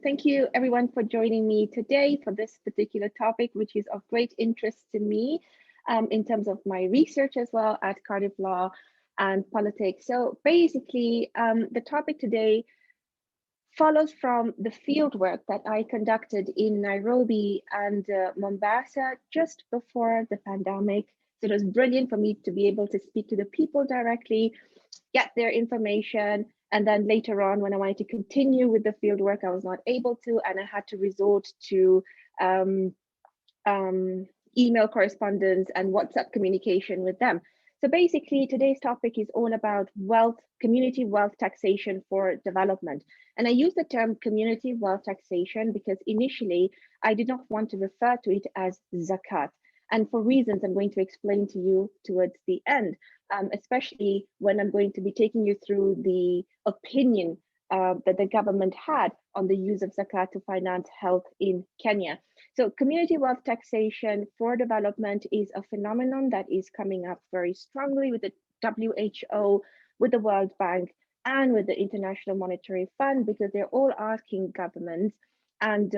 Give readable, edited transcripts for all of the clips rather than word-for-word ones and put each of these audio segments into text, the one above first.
Thank you everyone for joining me today for this particular topic, which is of great interest to me in terms of my research as well at Cardiff Law and politics. So basically, the topic today follows from the fieldwork that I conducted in Nairobi and Mombasa just before the pandemic. So it was brilliant for me to be able to speak to the people directly, get their information, and then later on, when I wanted to continue with the field work, I was not able to, and I had to resort to um, email correspondence and WhatsApp communication with them. So basically, today's topic is all about wealth, community wealth taxation for development. And I use the term community wealth taxation because initially I did not want to refer to it as zakat. And for reasons I'm going to explain to you towards the end, especially when I'm going to be taking you through the opinion that the government had on the use of zakat to finance health in Kenya. So community wealth taxation for development is a phenomenon that is coming up very strongly with the WHO, with the World Bank, and with the International Monetary Fund, because they're all asking governments and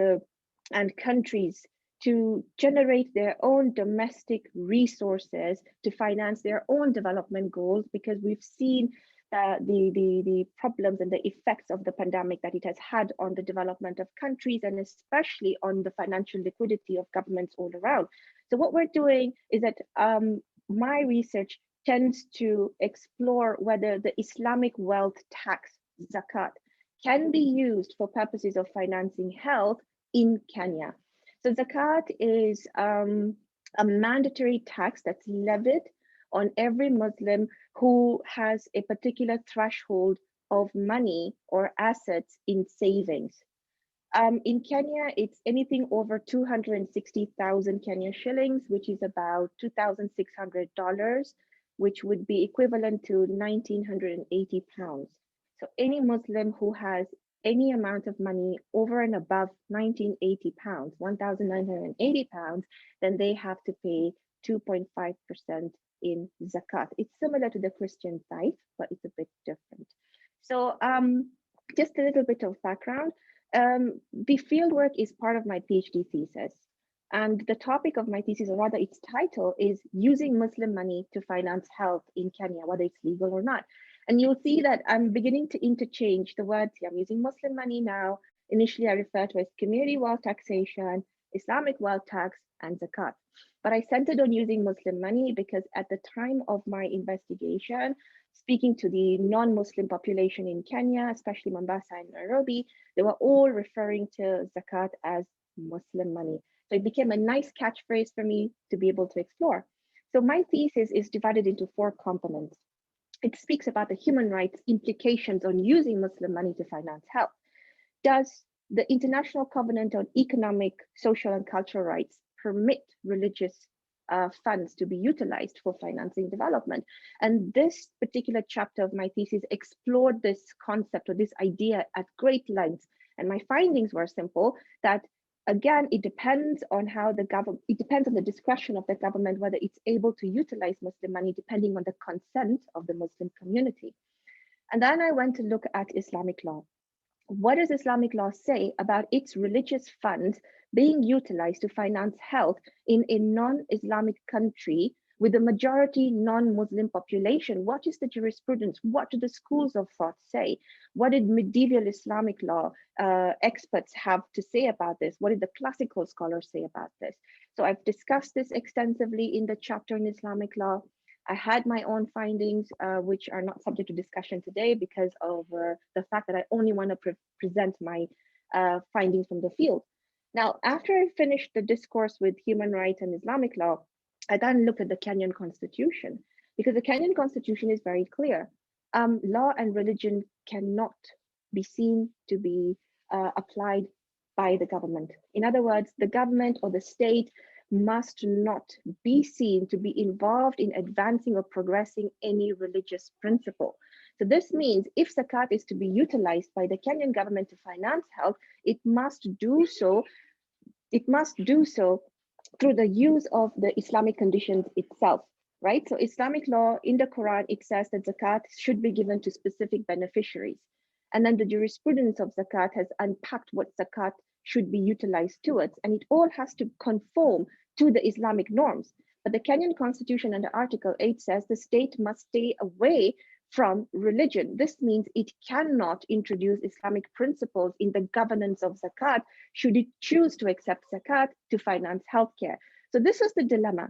countries to generate their own domestic resources to finance their own development goals, because we've seen the problems and the effects of the pandemic that it has had on the development of countries, and especially on the financial liquidity of governments all around. So what we're doing is that my research tends to explore whether the Islamic wealth tax, zakat, can be used for purposes of financing health in Kenya. So zakat is a mandatory tax that's levied on every Muslim who has a particular threshold of money or assets in savings. In Kenya, it's anything over 260,000 Kenya shillings, which is about $2,600, which would be equivalent to 1,980 pounds. So any Muslim who has any amount of money over and above 1,980 pounds, 1,980 pounds, then they have to pay 2.5% in zakat. It's similar to the Christian tithe, but it's a bit different. So just a little bit of background. The fieldwork is part of my PhD thesis. And the topic of my thesis, or rather its title, is using Muslim money to finance health in Kenya, whether it's legal or not. And you'll see that I'm beginning to interchange the words here. I'm using Muslim money now. Initially, I refer to as community wealth taxation, Islamic wealth tax, and zakat. But I centered on using Muslim money because at the time of my investigation, speaking to the non-Muslim population in Kenya, especially Mombasa and Nairobi, they were all referring to zakat as Muslim money. So it became a nice catchphrase for me to be able to explore. So my thesis is divided into 4 components. It speaks about the human rights implications on using Muslim money to finance health. Does the International Covenant on Economic, Social, and Cultural Rights permit religious funds to be utilized for financing development? And this particular chapter of my thesis explored this concept or this idea at great length. And my findings were simple, that again, it depends on how the government, it depends on the discretion of the government, whether it's able to utilize Muslim money depending on the consent of the Muslim community. And then I went to look at Islamic law. What does Islamic law say about its religious funds being utilized to finance health in a non-Islamic country with a majority non-Muslim population? What is the jurisprudence? What do the schools of thought say? What did medieval Islamic law experts have to say about this? What did the classical scholars say about this? So I've discussed this extensively in the chapter in Islamic law. I had my own findings, which are not subject to discussion today because of the fact that I only want to present my findings from the field. Now, after I finished the discourse with human rights and Islamic law, I then looked at the Kenyan constitution, because the Kenyan constitution is very clear. Law and religion cannot be seen to be applied by the government. In other words, the government or the state must not be seen to be involved in advancing or progressing any religious principle. So this means if zakat is to be utilized by the Kenyan government to finance health, it must do so through the use of the Islamic conditions itself, right? So Islamic law in the Quran, it says that zakat should be given to specific beneficiaries. And then the jurisprudence of zakat has unpacked what zakat should be utilized towards, and it all has to conform to the Islamic norms. But the Kenyan constitution under Article 8 says the state must stay away from religion. This means it cannot introduce Islamic principles in the governance of zakat should it choose to accept zakat to finance healthcare. So this was the dilemma.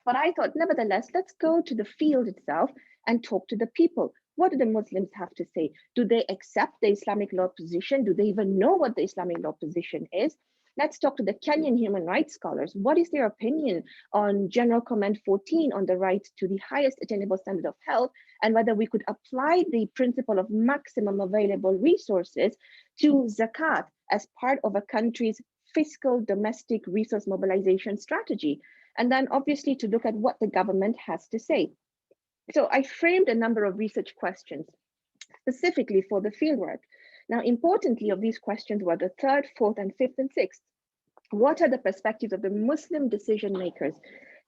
But I thought, nevertheless, let's go to the field itself and talk to the people. What do the Muslims have to say? Do they accept the Islamic law position? Do they even know what the Islamic law position is? Let's talk to the Kenyan human rights scholars. What is their opinion on General Comment 14 on the right to the highest attainable standard of health, and whether we could apply the principle of maximum available resources to zakat as part of a country's fiscal domestic resource mobilization strategy? And then obviously to look at what the government has to say. So I framed a number of research questions specifically for the fieldwork. Now, importantly of these questions were the third, fourth, and fifth and sixth. What are the perspectives of the Muslim decision makers?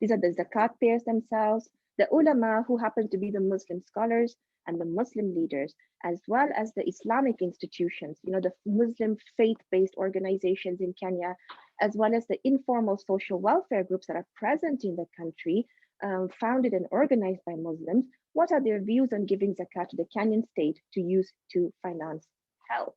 These are the zakat payers themselves, the ulama who happen to be the Muslim scholars and the Muslim leaders, as well as the Islamic institutions, the Muslim faith-based organizations in Kenya, as well as the informal social welfare groups that are present in the country, founded and organized by Muslims. What are their views on giving zakat to the Kenyan state to use to finance health?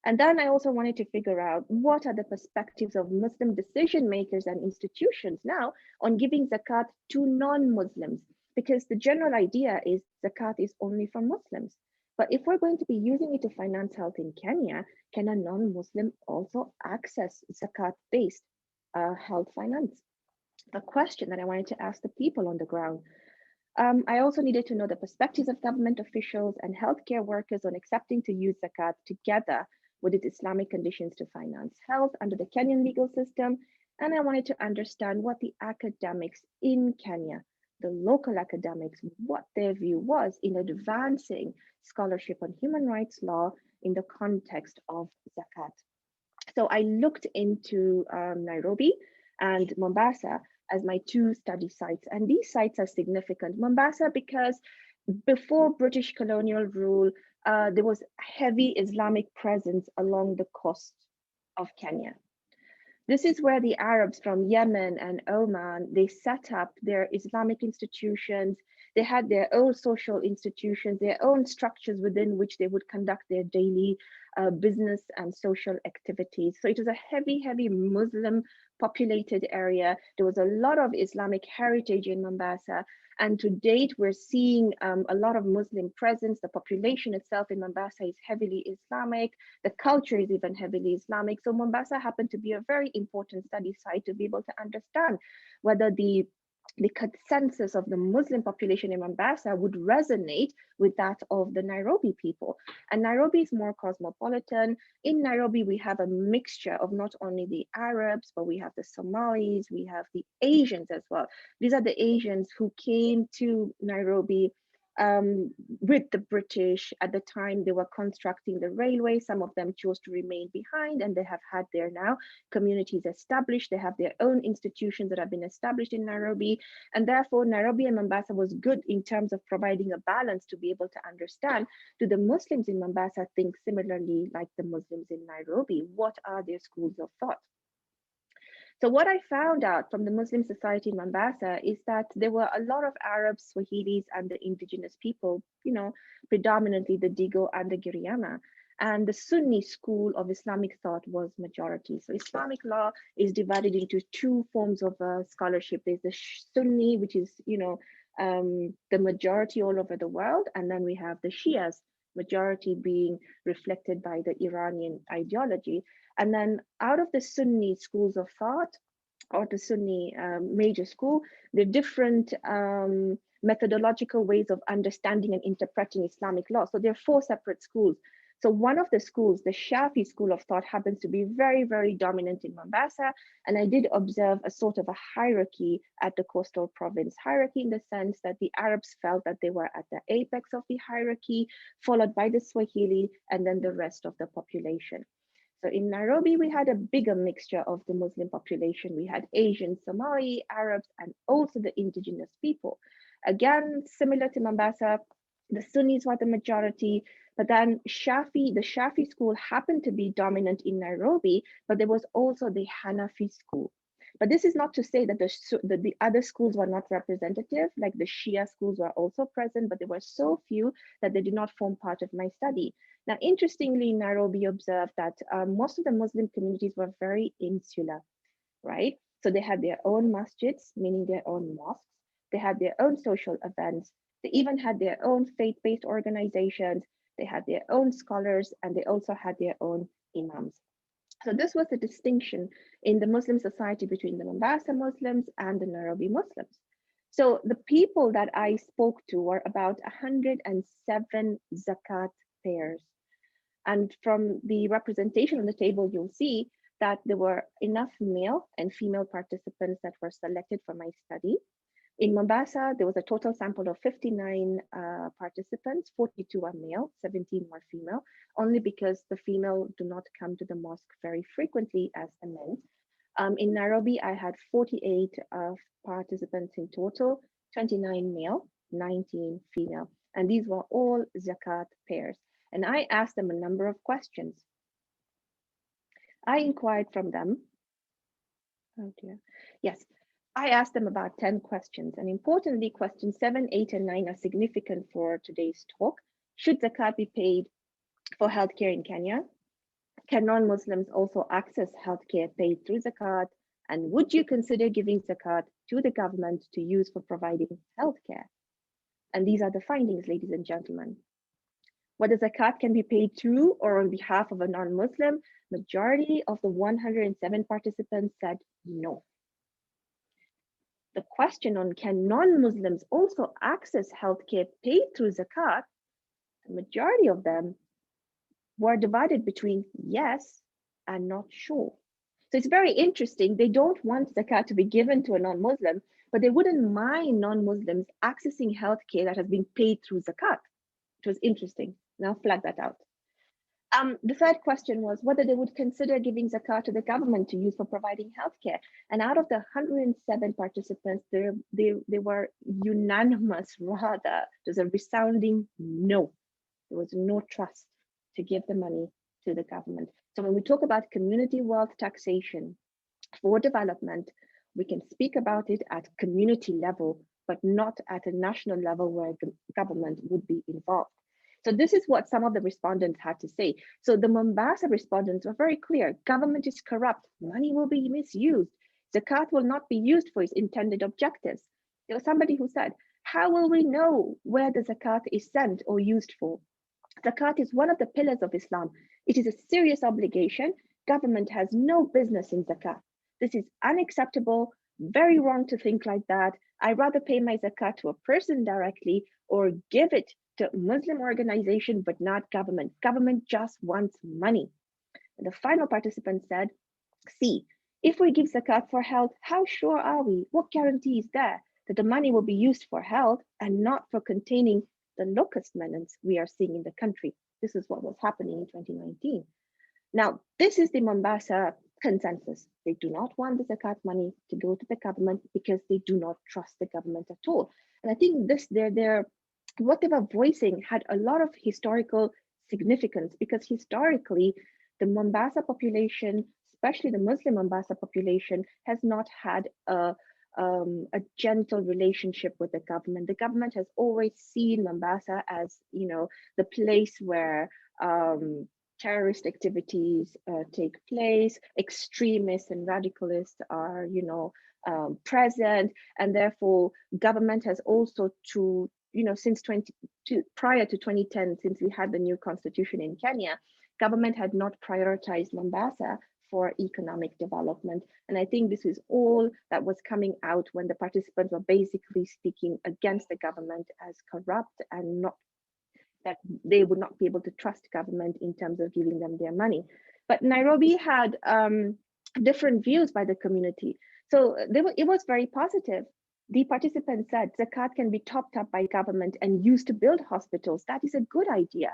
And then I also wanted to figure out what are the perspectives of Muslim decision makers and institutions now on giving zakat to non-Muslims, because the general idea is zakat is only for Muslims. But if we're going to be using it to finance health in Kenya, can a non-Muslim also access zakat-based health finance? A question that I wanted to ask the people on the ground. I also needed to know the perspectives of government officials and healthcare workers on accepting to use zakat together with its Islamic conditions to finance health under the Kenyan legal system. And I wanted to understand what the academics in Kenya, the local academics, what their view was in advancing scholarship on human rights law in the context of zakat. So I looked into Nairobi and Mombasa as my two study sites. And these sites are significant. Mombasa, because before British colonial rule, there was heavy Islamic presence along the coast of Kenya. This is where the Arabs from Yemen and Oman, they set up their Islamic institutions. They had their own social institutions, their own structures within which they would conduct their daily business and social activities. So it was a heavy Muslim populated area. There was a lot of Islamic heritage in Mombasa. And to date, we're seeing a lot of Muslim presence. The population itself in Mombasa is heavily Islamic. The culture is even heavily Islamic. So Mombasa happened to be a very important study site to be able to understand whether the consensus of the Muslim population in Mombasa would resonate with that of the Nairobi people. And Nairobi is more cosmopolitan. In Nairobi, we have a mixture of not only the Arabs, but we have the Somalis, we have the Asians as well. These are the Asians who came to Nairobi with the British. At the time they were constructing the railway. Some of them chose to remain behind, and they have had their now communities established. They have their own institutions that have been established in Nairobi. And therefore, Nairobi and Mombasa was good in terms of providing a balance to be able to understand, do the Muslims in Mombasa think similarly like the Muslims in Nairobi? What are their schools of thought? So what I found out from the Muslim society in Mombasa is that there were a lot of Arabs, Swahilis, and the indigenous people, predominantly the Digo and the Giriama. And the Sunni school of Islamic thought was majority. So Islamic law is divided into two forms of scholarship. There's the Sunni, which is, the majority all over the world. And then we have the Shias, majority being reflected by the Iranian ideology. And then out of the Sunni schools of thought, or the Sunni major school, there are different methodological ways of understanding and interpreting Islamic law. So there are four separate schools. So one of the schools, the Shafi school of thought, happens to be very dominant in Mombasa. And I did observe a sort of a hierarchy at the coastal province, hierarchy in the sense that the Arabs felt that they were at the apex of the hierarchy, followed by the Swahili, and then the rest of the population. So in Nairobi, we had a bigger mixture of the Muslim population. We had Asians, Somali, Arabs, and also the indigenous people. Again, similar to Mombasa, the Sunnis were the majority, But then the Shafi school happened to be dominant in Nairobi, but there was also the Hanafi school. But this is not to say that the other schools were not representative, like the Shia schools were also present, but there were so few that they did not form part of my study. Now, interestingly, Nairobi observed that most of the Muslim communities were very insular, right? So they had their own masjids, meaning their own mosques. They had their own social events. They even had their own faith-based organizations. They had their own scholars, and they also had their own imams. So this was the distinction in the Muslim society between the Mombasa Muslims and the Nairobi Muslims. So the people that I spoke to were about 107 zakat payers. And from the representation on the table, you'll see that there were enough male and female participants that were selected for my study. In Mombasa, there was a total sample of 59 participants, 42 are male, 17 were female, only because the female do not come to the mosque very frequently as the men. In Nairobi, I had 48 participants in total, 29 male, 19 female, and these were all zakat pairs. And I asked them a number of questions. I inquired from them. Oh dear. Yes, I asked them about 10 questions, and importantly, questions 7, 8, and 9 are significant for today's talk. Should zakat be paid for healthcare in Kenya? Can non-Muslims also access healthcare paid through zakat? And would you consider giving zakat to the government to use for providing healthcare? And these are the findings, ladies and gentlemen. Whether zakat can be paid to or on behalf of a non-Muslim, majority of the 107 participants said no. The question on can non-Muslims also access healthcare paid through zakat, the majority of them were divided between yes and not sure. So it's very interesting. They don't want zakat to be given to a non-Muslim, but they wouldn't mind non-Muslims accessing healthcare that has been paid through zakat. It was interesting. Now flag that out. The third question was whether they would consider giving zakat to the government to use for providing healthcare. And out of the 107 participants, they were unanimous, rather. There's a resounding no. There was no trust to give the money to the government. So when we talk about community wealth taxation for development, we can speak about it at community level, but not at a national level where the government would be involved. So this is what some of the respondents had to say. So the Mombasa respondents were very clear. Government is corrupt. Money will be misused. Zakat will not be used for its intended objectives. There was somebody who said, how will we know where the zakat is sent or used for? Zakat is one of the pillars of Islam. It is a serious obligation. Government has no business in zakat. This is unacceptable, very wrong to think like that. I'd rather pay my zakat to a person directly or give it to a Muslim organization, but not government. Government just wants money. And the final participant said, see, if we give zakat for health, how sure are we? What guarantee is there that the money will be used for health and not for containing the locust menace we are seeing in the country? This is what was happening in 2019. Now, this is the Mombasa consensus. They do not want the zakat money to go to the government because they do not trust the government at all. And I think this, what they were voicing had a lot of historical significance, because historically, the Mombasa population, especially the Muslim Mombasa population, has not had a gentle relationship with the government. The government has always seen Mombasa as, the place where terrorist activities take place, extremists and radicalists are, present, and therefore government has also since prior to 2010, since we had the new constitution in Kenya, government had not prioritized Mombasa for economic development. And I think this is all that was coming out when the participants were basically speaking against the government as corrupt, and not that they would not be able to trust government in terms of giving them their money. But Nairobi had different views by the community. So it was very positive. The participants said zakat can be topped up by government and used to build hospitals. That is a good idea.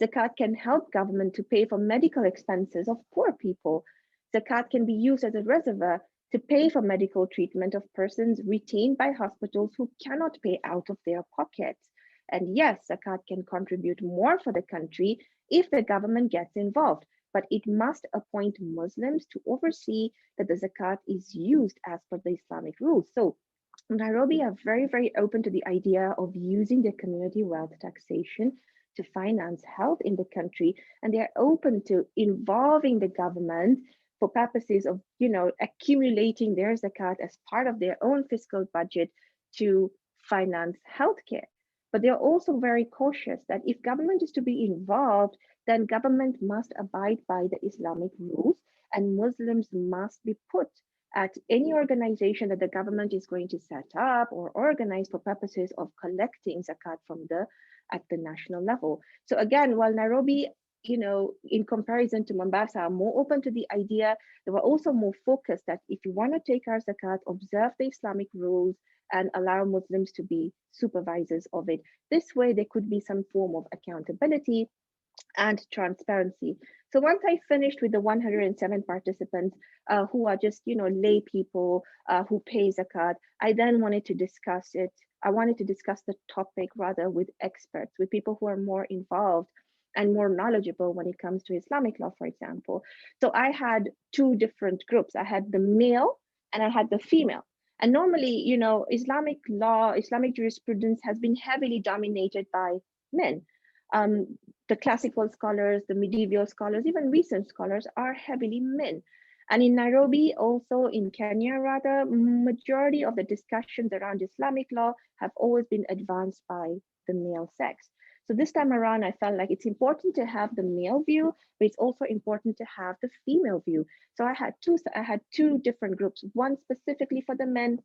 Zakat can help government to pay for medical expenses of poor people. Zakat can be used as a reservoir to pay for medical treatment of persons retained by hospitals who cannot pay out of their pockets. And yes, zakat can contribute more for the country if the government gets involved, but it must appoint Muslims to oversee that the zakat is used as per the Islamic rules. So Nairobi are very, very open to the idea of using the community wealth taxation to finance health in the country, and they're open to involving the government for purposes of, accumulating their zakat as part of their own fiscal budget to finance healthcare. But they're also very cautious that if government is to be involved, then government must abide by the Islamic rules, and Muslims must be put at any organization that the government is going to set up or organize for purposes of collecting zakat from at the national level. So again, while Nairobi, in comparison to Mombasa, are more open to the idea, they were also more focused that if you want to take our zakat, observe the Islamic rules and allow Muslims to be supervisors of it. This way, there could be some form of accountability and transparency. So once I finished with the 107 participants who are just, lay people who pay zakat, I then wanted to discuss it. I wanted to discuss the topic rather with experts, with people who are more involved and more knowledgeable when it comes to Islamic law, for example. So I had two different groups. I had the male and I had the female. And normally, Islamic law, Islamic jurisprudence has been heavily dominated by men. The classical scholars, the medieval scholars, even recent scholars are heavily men. And in Nairobi, also in Kenya, rather, majority of the discussions around Islamic law have always been advanced by the male sex. So this time around, I felt like it's important to have the male view, but it's also important to have the female view. So I had two different groups, one specifically for the men,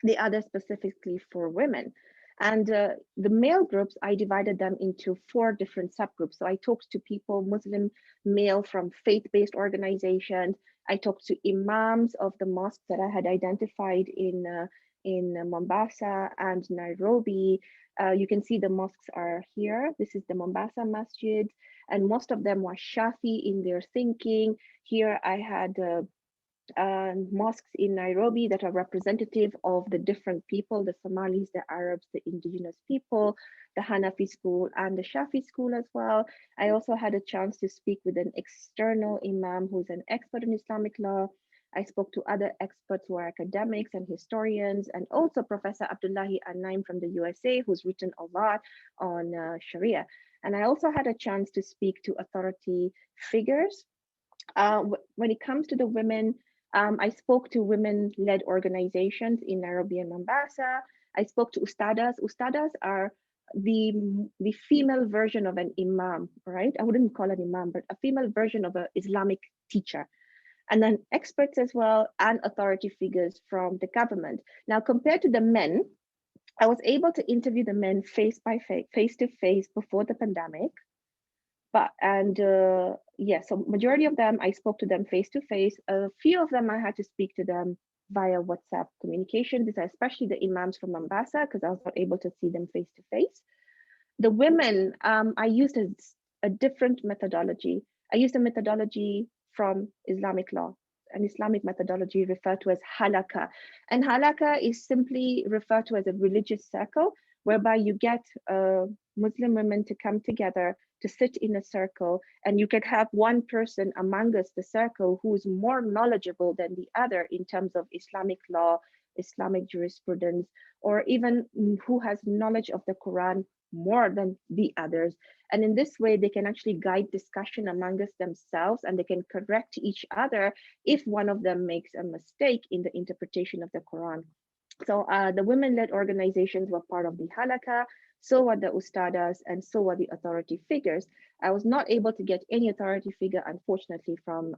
the other specifically for women. And the male groups, I divided them into 4 different subgroups. So I talked to people, Muslim male from faith-based organizations. I talked to imams of the mosques that I had identified in Mombasa and Nairobi. You can see the mosques are here. This is the Mombasa Masjid, and most of them were Shafi in their thinking. Here I had mosques in Nairobi that are representative of the different people, the Somalis, the Arabs, the indigenous people, the Hanafi school and the Shafi school as well. I also had a chance to speak with an external imam who's an expert in Islamic law. I spoke to other experts who are academics and historians, and also Professor Abdullahi Anaim from the USA, who's written a lot on Sharia. And I also had a chance to speak to authority figures. When it comes to the women, I spoke to women-led organizations in Nairobi and Mombasa. I spoke to ustadas. Ustadas are the female version of an imam, right? I wouldn't call an imam, but a female version of an Islamic teacher. And then experts as well, and authority figures from the government. Now, compared to the men, I was able to interview the men face to face before the pandemic. So majority of them, I spoke to them face to face. A few of them, I had to speak to them via WhatsApp communication. These are especially the imams from Mombasa, because I was not able to see them face to face. The women, I used a different methodology. I used a methodology from Islamic law, an Islamic methodology referred to as halakha. And halakha is simply referred to as a religious circle, whereby you get Muslim women to come together to sit in a circle, and you can have one person among us, the circle, who is more knowledgeable than the other in terms of Islamic law, Islamic jurisprudence, or even who has knowledge of the Quran more than the others. And in this way, they can actually guide discussion among us themselves, and they can correct each other if one of them makes a mistake in the interpretation of the Quran. So the women-led organizations were part of the halakha, so were the ustadas, and so were the authority figures. I was not able to get any authority figure, unfortunately, from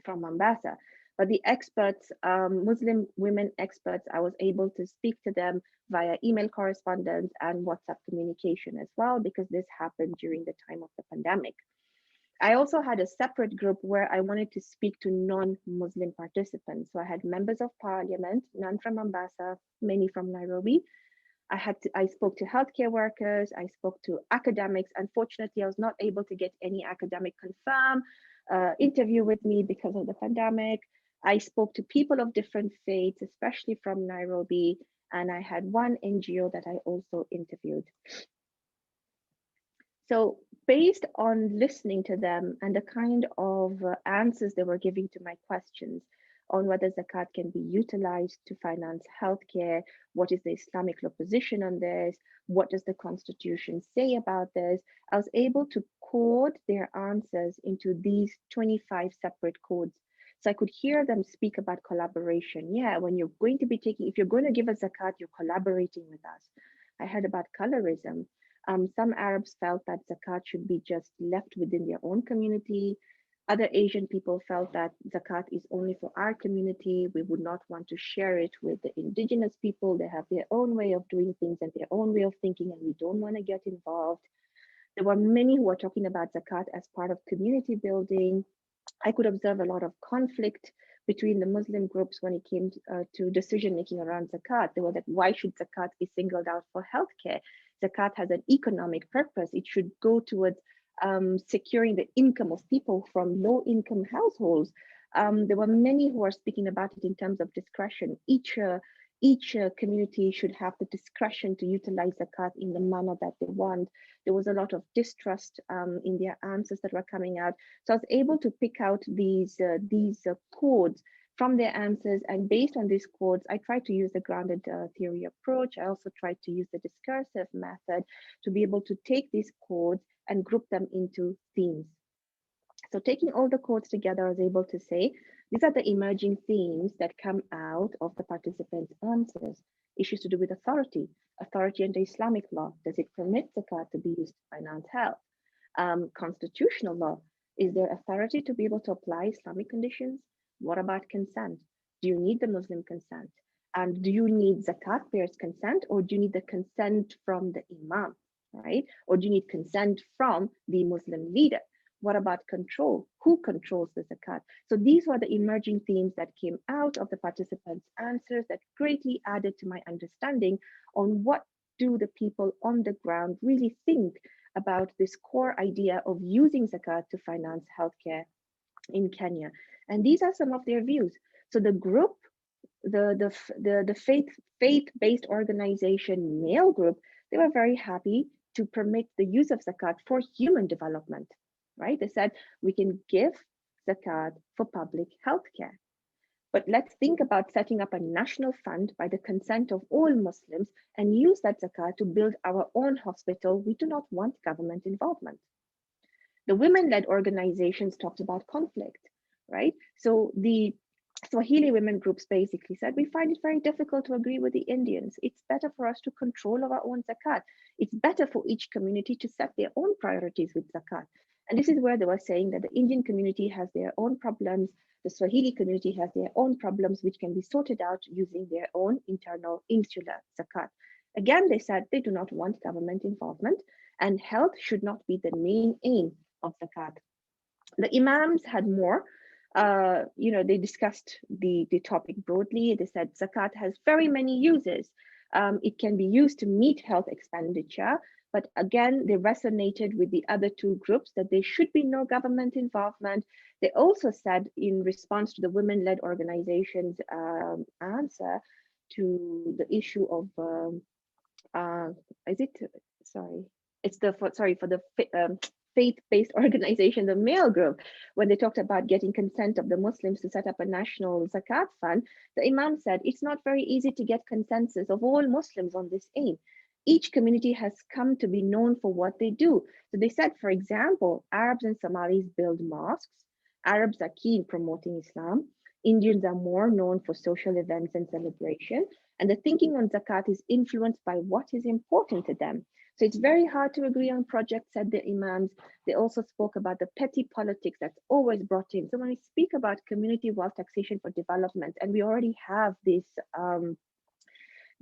Mombasa. But the experts, Muslim women experts, I was able to speak to them via email correspondence and WhatsApp communication as well, because this happened during the time of the pandemic. I also had a separate group where I wanted to speak to non-Muslim participants. So I had members of parliament, none from Mombasa, many from Nairobi. I spoke to healthcare workers, I spoke to academics. Unfortunately, I was not able to get any academic confirm interview with me because of the pandemic. I spoke to people of different faiths, especially from Nairobi. and I had one NGO that I also interviewed. So based on listening to them and the kind of answers they were giving to my questions on whether zakat can be utilized to finance healthcare, what is the Islamic law position on this, what does the constitution say about this, I was able to code their answers into these 25 separate codes. So I could hear them speak about collaboration. Yeah, when you're going to be taking, if you're going to give a zakat, you're collaborating with us. I heard about colorism. Some Arabs felt that zakat should be just left within their own community. Other Asian people felt that zakat is only for our community. We would not want to share it with the indigenous people. They have their own way of doing things and their own way of thinking, and we don't want to get involved. There were many who were talking about zakat as part of community building. I could observe a lot of conflict between the Muslim groups when it came to decision making around zakat. They were like, why should zakat be singled out for healthcare? Zakat has an economic purpose. It should go towards securing the income of people from low income households. There were many who are speaking about it in terms of discretion. Each community should have the discretion to utilize zakat in the manner that they want. There was a lot of distrust in their answers that were coming out. So I was able to pick out these codes from their answers, and based on these codes, I tried to use the grounded theory approach. I also tried to use the discursive method to be able to take these codes and group them into themes. So taking all the codes together, I was able to say, these are the emerging themes that come out of the participants' answers. Issues to do with authority, authority under Islamic law. Does it permit zakat to be used to finance health? Constitutional law, is there authority to be able to apply Islamic conditions? What about consent? Do you need the Muslim consent? And do you need zakat payers' consent, or do you need the consent from the imam, right? Or do you need consent from the Muslim leader? What about control? Who controls the zakat? So these were the emerging themes that came out of the participants' answers that greatly added to my understanding on what do the people on the ground really think about this core idea of using zakat to finance healthcare in Kenya. And these are some of their views. So the group, the faith-based organization male group, they were very happy to permit the use of zakat for human development, right? They said we can give zakat for public healthcare. But let's think about setting up a national fund by the consent of all Muslims and use that zakat to build our own hospital. We do not want government involvement. The women-led organizations talked about conflict, right? So the Swahili women groups basically said, we find it very difficult to agree with the Indians. It's better for us to control our own zakat. It's better for each community to set their own priorities with zakat. And this is where they were saying that the Indian community has their own problems, the Swahili community has their own problems, which can be sorted out using their own internal insular zakat. Again, they said they do not want government involvement, and health should not be the main aim of zakat. The imams had more. They discussed the topic broadly. They said zakat has very many uses. It can be used to meet health expenditure, but again, they resonated with the other two groups that there should be no government involvement. They also said, in response to the women-led organizations' answer to the issue of, is it, sorry, it's the, for the faith-based organization, the male group, when they talked about getting consent of the Muslims to set up a national zakat fund, the imam said it's not very easy to get consensus of all Muslims on this aim. Each community has come to be known for what they do. So they said, for example, Arabs and Somalis build mosques. Arabs are key in promoting Islam. Indians are more known for social events and celebration. And the thinking on zakat is influenced by what is important to them. So it's very hard to agree on projects, said the imams. They also spoke about the petty politics that's always brought in. So when we speak about community wealth taxation for development, and we already have this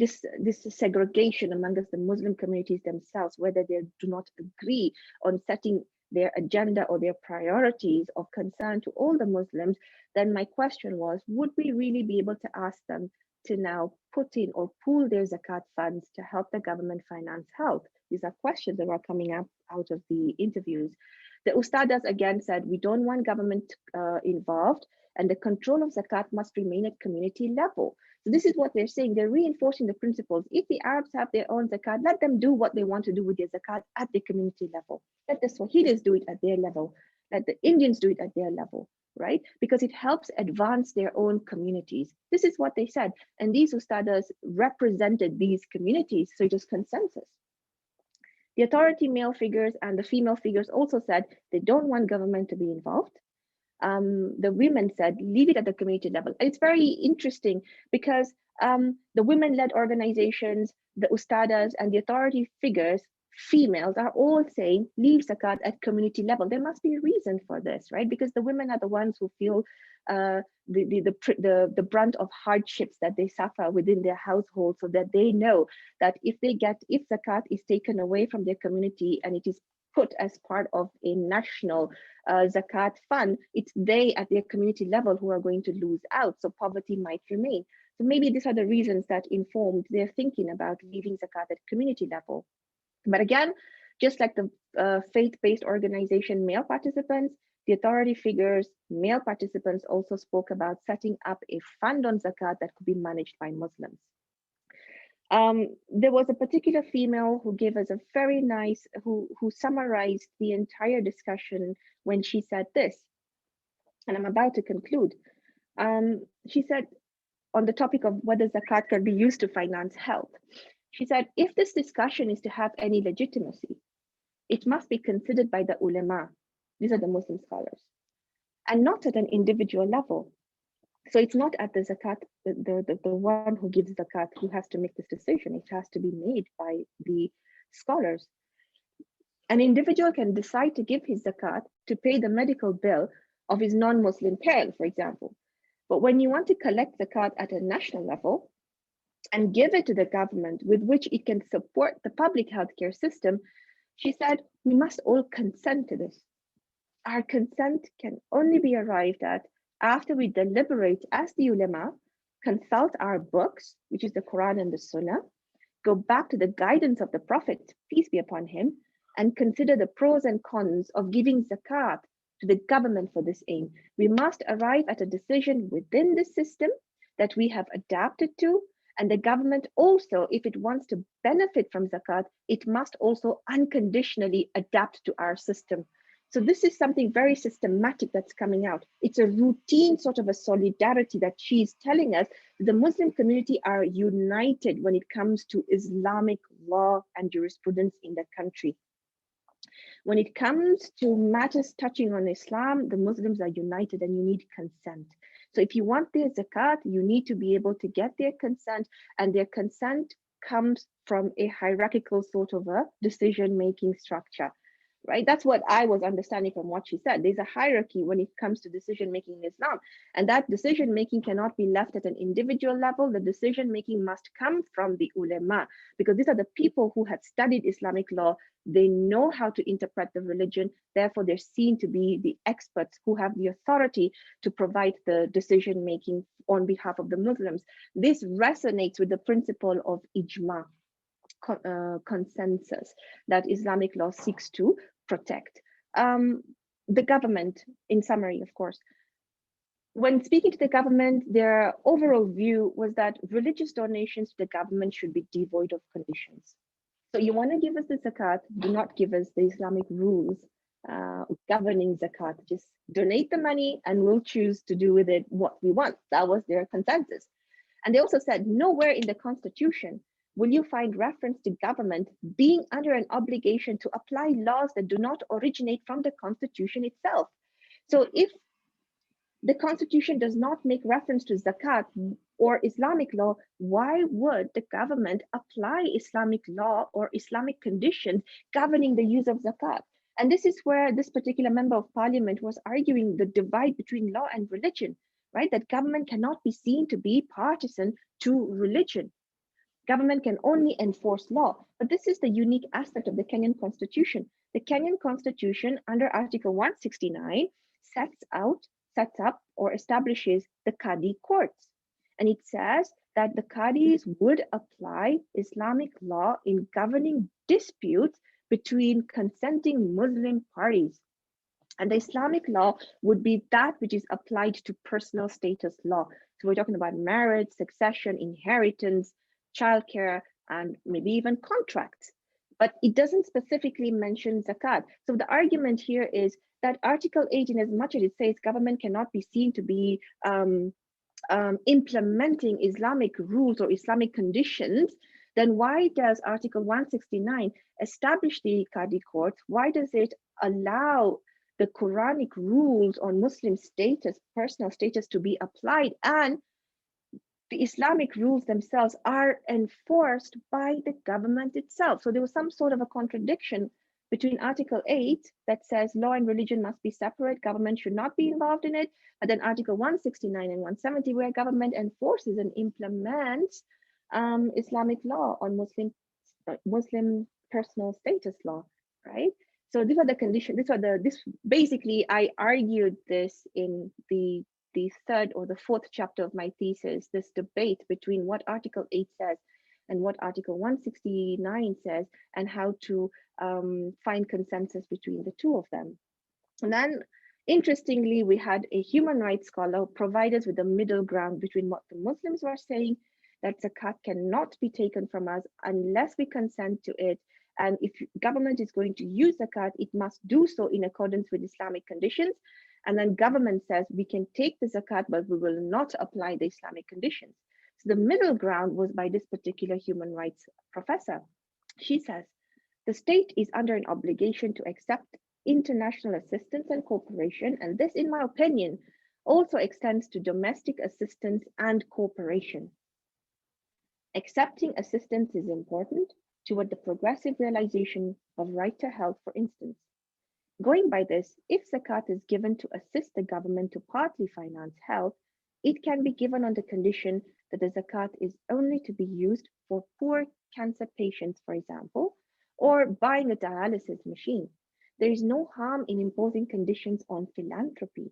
this segregation amongst the Muslim communities themselves, whether they do not agree on setting their agenda or their priorities of concern to all the Muslims, then my question was, would we really be able to ask them to now put in or pool their zakat funds to help the government finance health? These are questions that are coming up out of the interviews. The Ustadas again said, we don't want government involved, and the control of zakat must remain at community level. So this is what they're saying. They're reinforcing the principles. If the Arabs have their own zakat, let them do what they want to do with their zakat at the community level. Let the Swahilis do it at their level. Let the Indians do it at their level, right? Because it helps advance their own communities. This is what they said. And these Ustadas represented these communities. So it was consensus. The authority male figures and the female figures also said they don't want government to be involved. The women said, leave it at the community level. And it's very interesting because the women-led organizations, the Ustadas and the authority figures, females, are all saying, leave zakat at community level. There must be a reason for this, right? Because the women are the ones who feel the brunt of hardships that they suffer within their household, so that they know that if zakat is taken away from their community and it is put as part of a national zakat fund, it's they at their community level who are going to lose out. So poverty might remain. So maybe these are the reasons that informed their thinking about leaving zakat at community level. But again, just like the faith-based organization male participants, the authority figures, male participants also spoke about setting up a fund on zakat that could be managed by Muslims. There was a particular female who gave us a very nice, who summarized the entire discussion when she said this, and I'm about to conclude. She said, on the topic of whether zakat can be used to finance health, she said, if this discussion is to have any legitimacy, it must be considered by the ulama, these are the Muslim scholars, and not at an individual level. So it's not at the zakat, the one who gives zakat who has to make this decision. It has to be made by the scholars. An individual can decide to give his zakat to pay the medical bill of his non-Muslim parent, for example. But when you want to collect zakat at a national level and give it to the government with which it can support the public healthcare system, she said, we must all consent to this. Our consent can only be arrived at after we deliberate as the ulama, consult our books, which is the Quran and the Sunnah, go back to the guidance of the Prophet, peace be upon him, and consider the pros and cons of giving zakat to the government for this aim. We must arrive at a decision within the system that we have adapted to, and the government also, if it wants to benefit from zakat, it must also unconditionally adapt to our system. So this is something very systematic that's coming out. It's a routine sort of a solidarity that she's telling us. The Muslim community are united when it comes to Islamic law and jurisprudence in the country. When it comes to matters touching on Islam, the Muslims are united and you need consent. So if you want their zakat, you need to be able to get their consent, and their consent comes from a hierarchical sort of a decision-making structure. Right? That's what I was understanding from what she said. There's a hierarchy when it comes to decision-making in Islam. And that decision-making cannot be left at an individual level. The decision-making must come from the ulama, because these are the people who have studied Islamic law. They know how to interpret the religion. Therefore, they're seen to be the experts who have the authority to provide the decision-making on behalf of the Muslims. This resonates with the principle of ijma, consensus, that Islamic law seeks to protect. The government, in summary, of course, when speaking to the government, their overall view was that religious donations to the government should be devoid of conditions. So you want to give us the zakat, do not give us the Islamic rules governing zakat. Just donate the money and we'll choose to do with it what we want. That was their consensus. And they also said, nowhere in the constitution will you find reference to government being under an obligation to apply laws that do not originate from the constitution itself. So if the constitution does not make reference to zakat or Islamic law, why would the government apply Islamic law or Islamic conditions governing the use of zakat? And this is where this particular member of parliament was arguing the divide between law and religion, right? That government cannot be seen to be partisan to religion. Government can only enforce law, but this is the unique aspect of the Kenyan Constitution. The Kenyan Constitution, under Article 169, sets up or establishes the Qadi courts. And it says that the Qadis would apply Islamic law in governing disputes between consenting Muslim parties. And the Islamic law would be that which is applied to personal status law. So we're talking about marriage, succession, inheritance, childcare, and maybe even contracts. But it doesn't specifically mention zakat. So the argument here is that Article 8, in as much as it says government cannot be seen to be implementing Islamic rules or Islamic conditions, then why does Article 169 establish the Qadi courts? Why does it allow the Quranic rules on Muslim status, personal status, to be applied, and the Islamic rules themselves are enforced by the government itself? So there was some sort of a contradiction between Article 8 that says law and religion must be separate, government should not be involved in it, and then Article 169 and 170, where government enforces and implements Islamic law on Muslim personal status law, right? So these are the conditions. This basically, I argued this in the third or the fourth chapter of my thesis. This debate between what Article 8 says and what Article 169 says, and how to find consensus between the two of them. And then, interestingly, we had a human rights scholar provide us with a middle ground between what the Muslims were saying, that zakat cannot be taken from us unless we consent to it. And if government is going to use zakat, it must do so in accordance with Islamic conditions. And then government says we can take the zakat, but we will not apply the Islamic conditions. So the middle ground was by this particular human rights professor. She says, the state is under an obligation to accept international assistance and cooperation, and this, in my opinion, also extends to domestic assistance and cooperation. Accepting assistance is important toward the progressive realization of right to health, for instance. Going by this, if zakat is given to assist the government to partly finance health, it can be given on the condition that the zakat is only to be used for poor cancer patients, for example, or buying a dialysis machine. There is no harm in imposing conditions on philanthropy,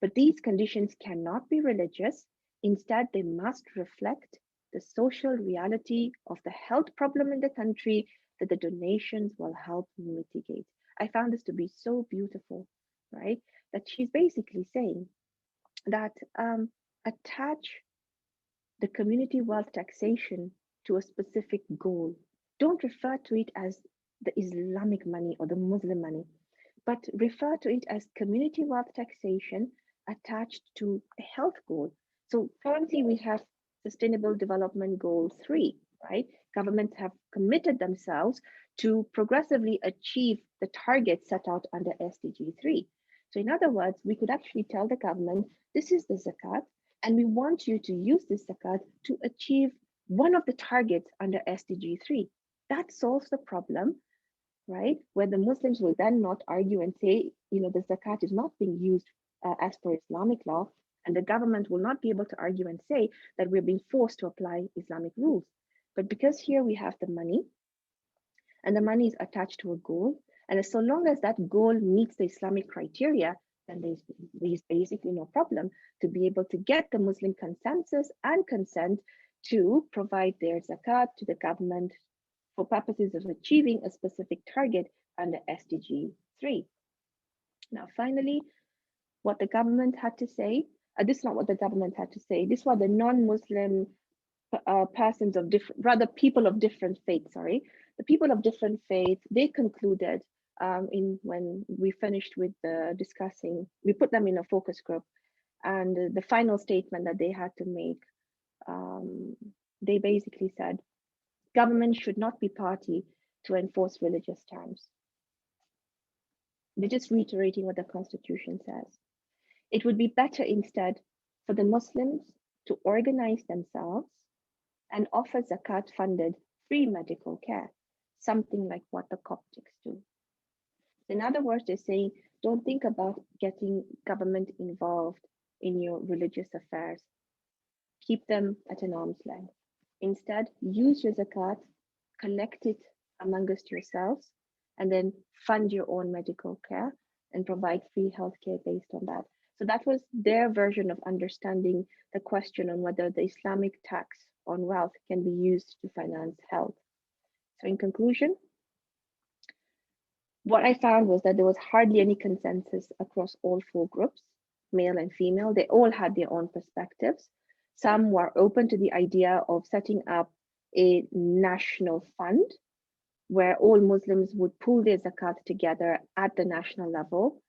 but these conditions cannot be religious. Instead, they must reflect the social reality of the health problem in the country that the donations will help mitigate. I found this to be so beautiful, right? That she's basically saying that attach the community wealth taxation to a specific goal. Don't refer to it as the Islamic money or the Muslim money, but refer to it as community wealth taxation attached to a health goal. So currently we have Sustainable Development Goal 3, right? Governments have committed themselves to progressively achieve the targets set out under SDG 3. So in other words, we could actually tell the government, this is the zakat, and we want you to use this zakat to achieve one of the targets under SDG 3. That solves the problem, right? Where the Muslims will then not argue and say, the zakat is not being used as per Islamic law, and the government will not be able to argue and say that we're being forced to apply Islamic rules. But because here we have the money, and the money is attached to a goal, and so long as that goal meets the Islamic criteria, then there's basically no problem to be able to get the Muslim consensus and consent to provide their zakat to the government for purposes of achieving a specific target under SDG 3. Now, finally, what the government had to say, this is not what the government had to say, this was the non-Muslim persons of different, rather people of different faiths, the people of different faiths, they concluded when we finished with discussing, we put them in a focus group, and the final statement that they had to make, they basically said, government should not be party to enforce religious terms. They're just reiterating what the Constitution says. It would be better instead for the Muslims to organize themselves and offer zakat-funded free medical care, something like what the Coptics do. In other words, they're saying, don't think about getting government involved in your religious affairs. Keep them at an arm's length. Instead, use your zakat, collect it amongst yourselves, and then fund your own medical care and provide free healthcare based on that. So that was their version of understanding the question on whether the Islamic tax on wealth can be used to finance health. So in conclusion, What I found was that there was hardly any consensus across all four groups, male and female. They all had their own perspectives. Some were open to the idea of setting up a national fund where all Muslims would pool their zakat together at the national level.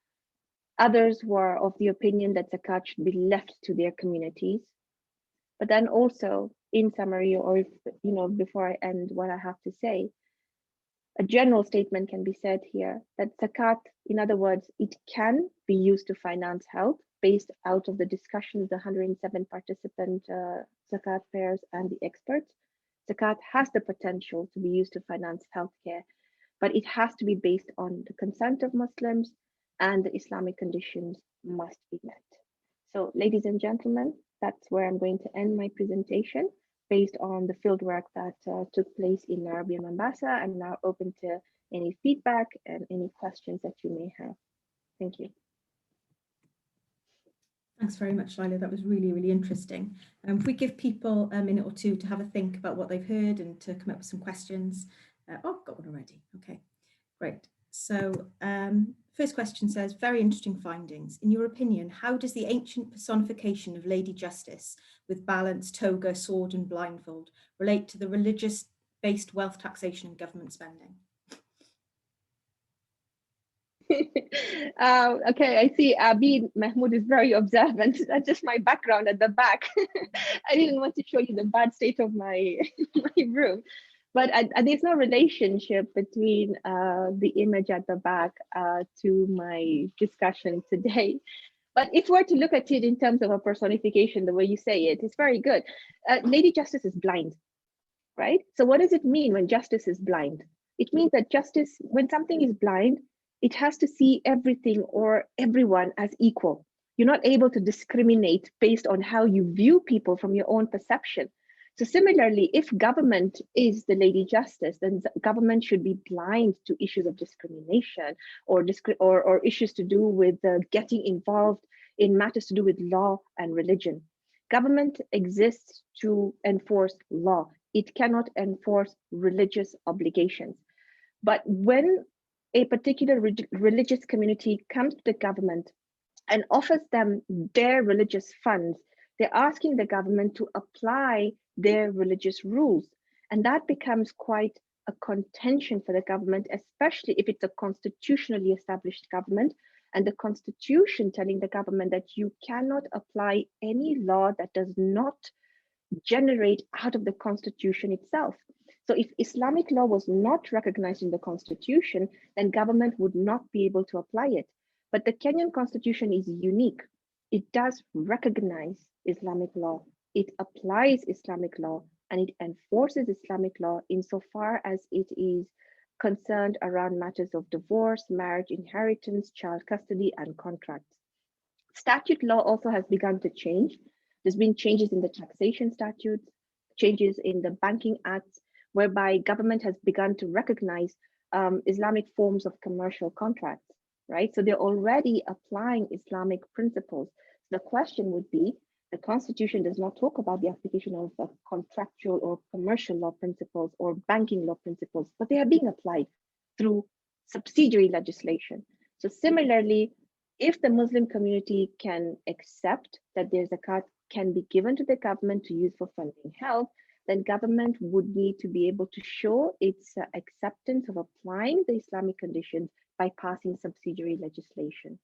Others were of the opinion that zakat should be left to their communities. But then also, in summary, or if, before I end what I have to say, a general statement can be said here that zakat, in other words, it can be used to finance health based out of the discussions, the 107 participant zakat pairs and the experts. Zakat has the potential to be used to finance healthcare, but it has to be based on the consent of Muslims and the Islamic conditions must be met. So, ladies and gentlemen, that's where I'm going to end my presentation based on the fieldwork that took place in Nairobi and Mombasa. I'm now open to any feedback and any questions that you may have. Thank you. Thanks very much, Laila. That was really, really interesting. If we give people a minute or two to have a think about what they've heard and to come up with some questions. Oh, got one already. Okay, great. So first question says, very interesting findings. In your opinion, how does the ancient personification of Lady Justice with balance, toga, sword and blindfold relate to the religious-based wealth taxation and government spending? Okay, I see Abid Mahmoud is very observant. That's just my background at the back. I didn't want to show you the bad state of my, my room. But there's no relationship between the image at the back to my discussion today. But if we're to look at it in terms of a personification, the way you say it, it's very good. Lady Justice is blind, right? So what does it mean when justice is blind? It means that justice, when something is blind, it has to see everything or everyone as equal. You're not able to discriminate based on how you view people from your own perception. So similarly, if government is the Lady Justice, then government should be blind to issues of discrimination or issues to do with getting involved in matters to do with law and religion. Government exists to enforce law. It cannot enforce religious obligations. But when a particular religious community comes to the government and offers them their religious funds, they're asking the government to apply their religious rules. And that becomes quite a contention for the government, especially if it's a constitutionally established government and the constitution telling the government that you cannot apply any law that does not generate out of the constitution itself. So if Islamic law was not recognized in the constitution, then government would not be able to apply it. But the Kenyan constitution is unique. It does recognize Islamic law. It applies Islamic law and it enforces Islamic law insofar as it is concerned around matters of divorce, marriage, inheritance, child custody, and contracts. Statute law also has begun to change. There's been changes in the taxation statutes, changes in the banking acts, whereby government has begun to recognize Islamic forms of commercial contracts, right? So they're already applying Islamic principles. The question would be, the Constitution does not talk about the application of contractual or commercial law principles or banking law principles, but they are being applied through subsidiary legislation. So similarly, if the Muslim community can accept that their zakat can be given to the government to use for funding health, then government would need to be able to show its acceptance of applying the Islamic conditions by passing subsidiary legislation.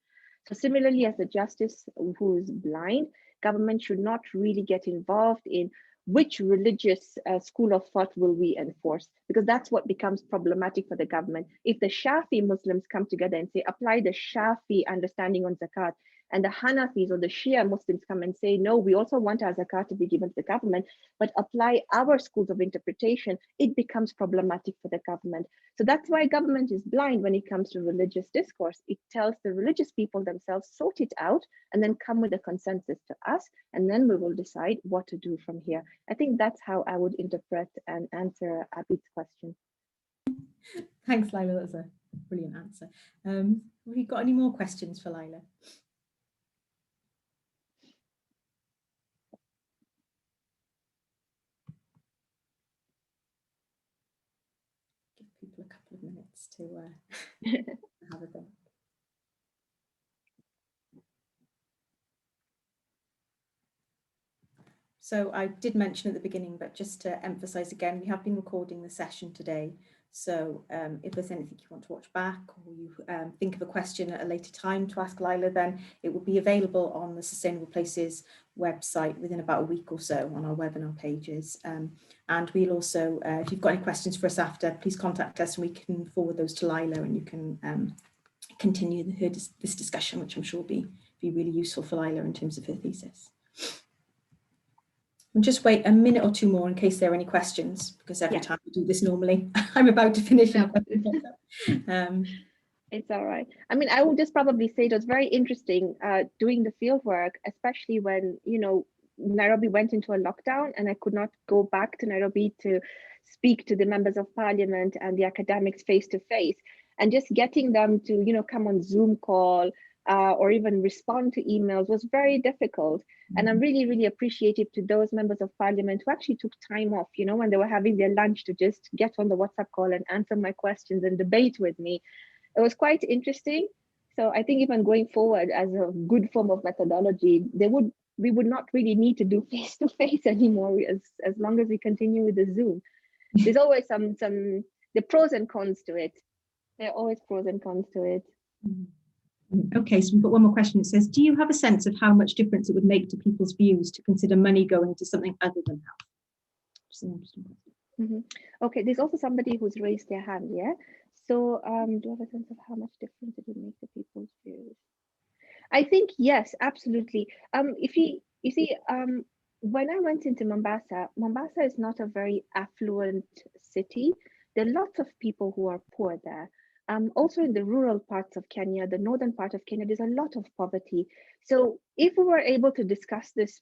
So similarly, as a justice who is blind, government should not really get involved in which religious school of thought will we enforce, because that's what becomes problematic for the government. If the Shafi Muslims come together and say, apply the Shafi understanding on zakat, and the Hanafis or the Shia Muslims come and say, no, we also want our zakat to be given to the government, but apply our schools of interpretation, it becomes problematic for the government. So that's why government is blind when it comes to religious discourse. It tells the religious people themselves, sort it out, and then come with a consensus to us, and then we will decide what to do from here. I think that's how I would interpret and answer Abid's question. Thanks, Laila. That was a brilliant answer. Have you got any more questions for Laila? Give people a couple of minutes to have a think. So I did mention at the beginning, but just to emphasize again, we have been recording the session today. So if there's anything you want to watch back, or you think of a question at a later time to ask Lila, then it will be available on the Sustainable Places website within about a week or so on our webinar pages. And we'll also, if you've got any questions for us after, please contact us and we can forward those to Lila, and you can continue this discussion, which I'm sure will be really useful for Lila in terms of her thesis. And just wait a minute or two more in case there are any questions, because every time we do this normally, I'm about to finish. No, it's all right. I mean, I would just probably say it was very interesting doing the field work, especially when, you know, Nairobi went into a lockdown and I could not go back to Nairobi to speak to the members of parliament and the academics face to face, and just getting them to, you know, come on Zoom call or even respond to emails was very difficult. And I'm really, really appreciative to those members of parliament who actually took time off, you know, when they were having their lunch, to just get on the WhatsApp call and answer my questions and debate with me. It was quite interesting. So I think even going forward as a good form of methodology, we would not really need to do face-to-face anymore as long as we continue with the Zoom. There's always the pros and cons to it. There are always pros and cons to it. Okay, so we've got one more question. It says, do you have a sense of how much difference it would make to people's views to consider money going to something other than health? Just an interesting question. Okay, there's also somebody who's raised their hand, yeah? So do you have a sense of how much difference it would make to people's views? I think yes, absolutely. You see, when I went into Mombasa, Mombasa is not a very affluent city. There are lots of people who are poor there. Also in the rural parts of Kenya, the northern part of Kenya, there's a lot of poverty. So if we were able to discuss this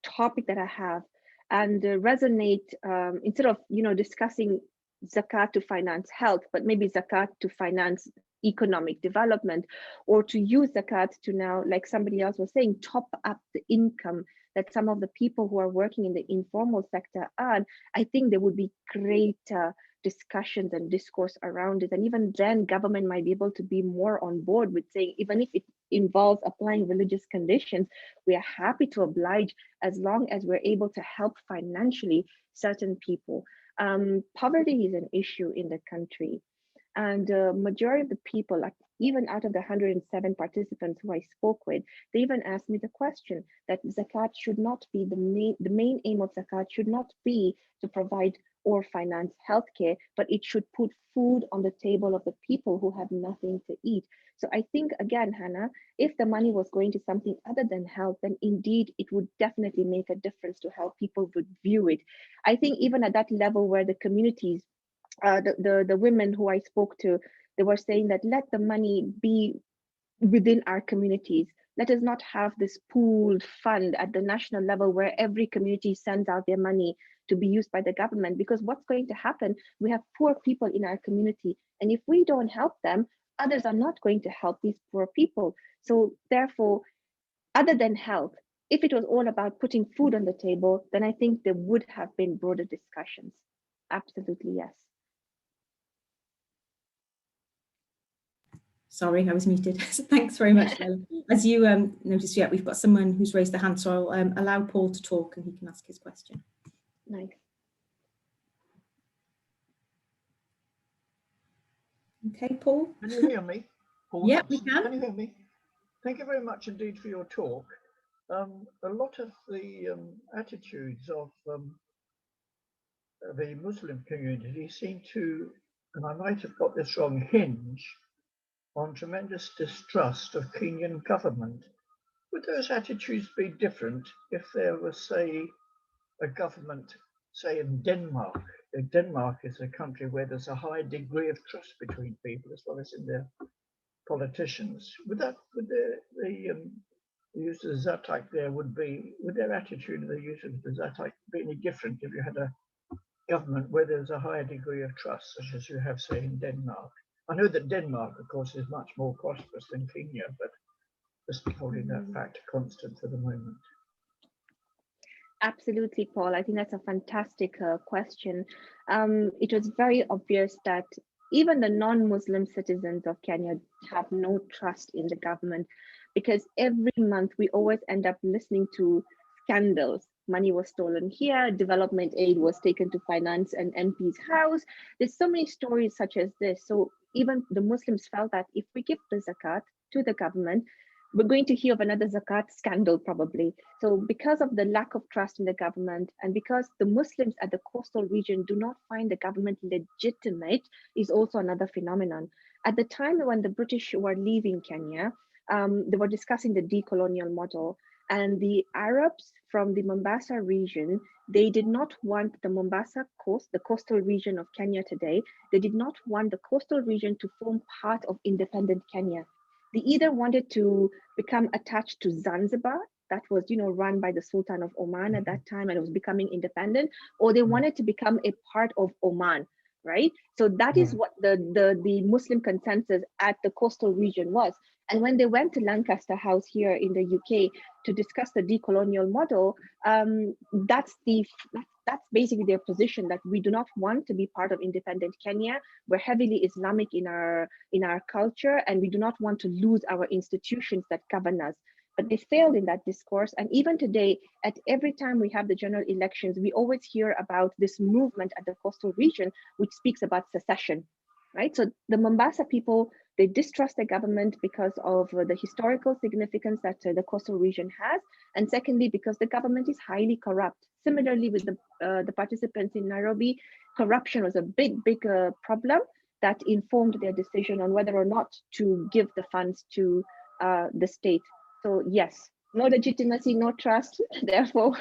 topic that I have and resonate, instead of, you know, discussing zakat to finance health, but maybe zakat to finance economic development, or to use zakat to now, like somebody else was saying, top up the income that some of the people who are working in the informal sector earn, I think there would be greater discussions and discourse around it. And even then government might be able to be more on board with saying, even if it involves applying religious conditions, we are happy to oblige as long as we're able to help financially certain people. Poverty is an issue in the country. And majority of the people, like even out of the 107 participants who I spoke with, they even asked me the question that zakat should not be the main aim of zakat should not be to provide or finance healthcare, but it should put food on the table of the people who have nothing to eat. So I think, again, Hannah, if the money was going to something other than health, then indeed it would definitely make a difference to how people would view it. I think even at that level where the communities, the women who I spoke to, they were saying that let the money be within our communities. Let us not have this pooled fund at the national level where every community sends out their money to be used by the government, because what's going to happen, we have poor people in our community, and if we don't help them, others are not going to help these poor people. So therefore, other than health, if it was all about putting food on the table, then I think there would have been broader discussions. Absolutely, yes. Sorry, I was muted. Thanks very much, Lila. As you noticed, we've got someone who's raised their hand, so I'll allow Paul to talk and he can ask his question. Nice. Okay, Paul. Can you hear me? Paul, yeah, we can. Can you hear me? Thank you very much indeed for your talk. A lot of the attitudes of the Muslim community seem to, and I might have got this wrong, hinge on tremendous distrust of Kenyan government. Would those attitudes be different if there was, say, a government, say in Denmark? Denmark is a country where there's a high degree of trust between people as well as in their politicians. Would the use of zakat there would their attitude of the use of the zakat be any different if you had a government where there's a higher degree of trust, such as you have, say, in Denmark? I know that Denmark, of course, is much more prosperous than Kenya, but just holding that fact constant for the moment. Absolutely, Paul. I think that's a fantastic question. It was very obvious that even the non-Muslim citizens of Kenya have no trust in the government, because every month we always end up listening to scandals. Money was stolen here, development aid was taken to finance an MP's house. There's so many stories such as this. So even the Muslims felt that if we give the zakat to the government, we're going to hear of another zakat scandal probably. So because of the lack of trust in the government, and because the Muslims at the coastal region do not find the government legitimate, is also another phenomenon. At the time when the British were leaving Kenya, they were discussing the decolonial model, and the Arabs from the Mombasa region, they did not want the Mombasa coast, the coastal region of Kenya today, they did not want the coastal region to form part of independent Kenya. They either wanted to become attached to Zanzibar, that was, run by the Sultan of Oman at that time, and it was becoming independent, or they wanted to become a part of Oman, right? So that is what the Muslim consensus at the coastal region was. And when they went to Lancaster House here in the UK to discuss the decolonial model, that's basically their position, that we do not want to be part of independent Kenya. We're heavily Islamic in our culture, and we do not want to lose our institutions that govern us. But they failed in that discourse. And even today, at every time we have the general elections, we always hear about this movement at the coastal region, which speaks about secession, right? So the Mombasa people, they distrust the government because of the historical significance that the coastal region has. And secondly, because the government is highly corrupt. Similarly, with the participants in Nairobi, corruption was a big problem that informed their decision on whether or not to give the funds to the state. So yes, no legitimacy, no trust, therefore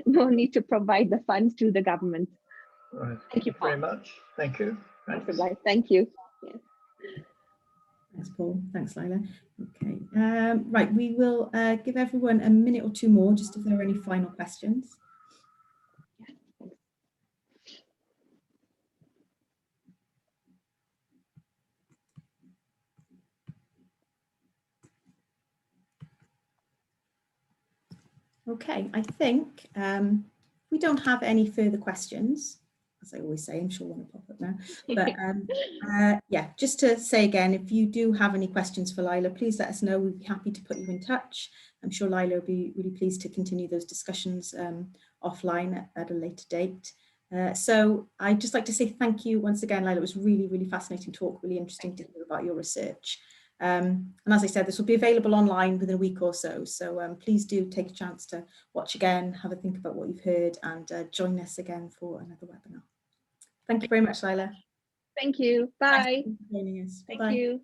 no need to provide the funds to the government. Right. Thank you, Paul. Very much. Thank you. Thank you. Yeah. Thanks, Paul. Thanks, Lila. Okay, right, we will give everyone a minute or two more, just if there are any final questions. Okay, I think we don't have any further questions. As I always say, I'm sure one will pop up now. But yeah, just to say again, if you do have any questions for Lila, please let us know. We'd be happy to put you in touch. I'm sure Lila will be really pleased to continue those discussions offline at a later date. So I'd just like to say thank you once again, Lila. It was really, really fascinating talk, really interesting to hear about your research. And as I said, this will be available online within a week or so. So please do take a chance to watch again, have a think about what you've heard, and join us again for another webinar. Thank you very much, Lila. Thank you. Bye. Thanks for joining us. Thank Bye. you.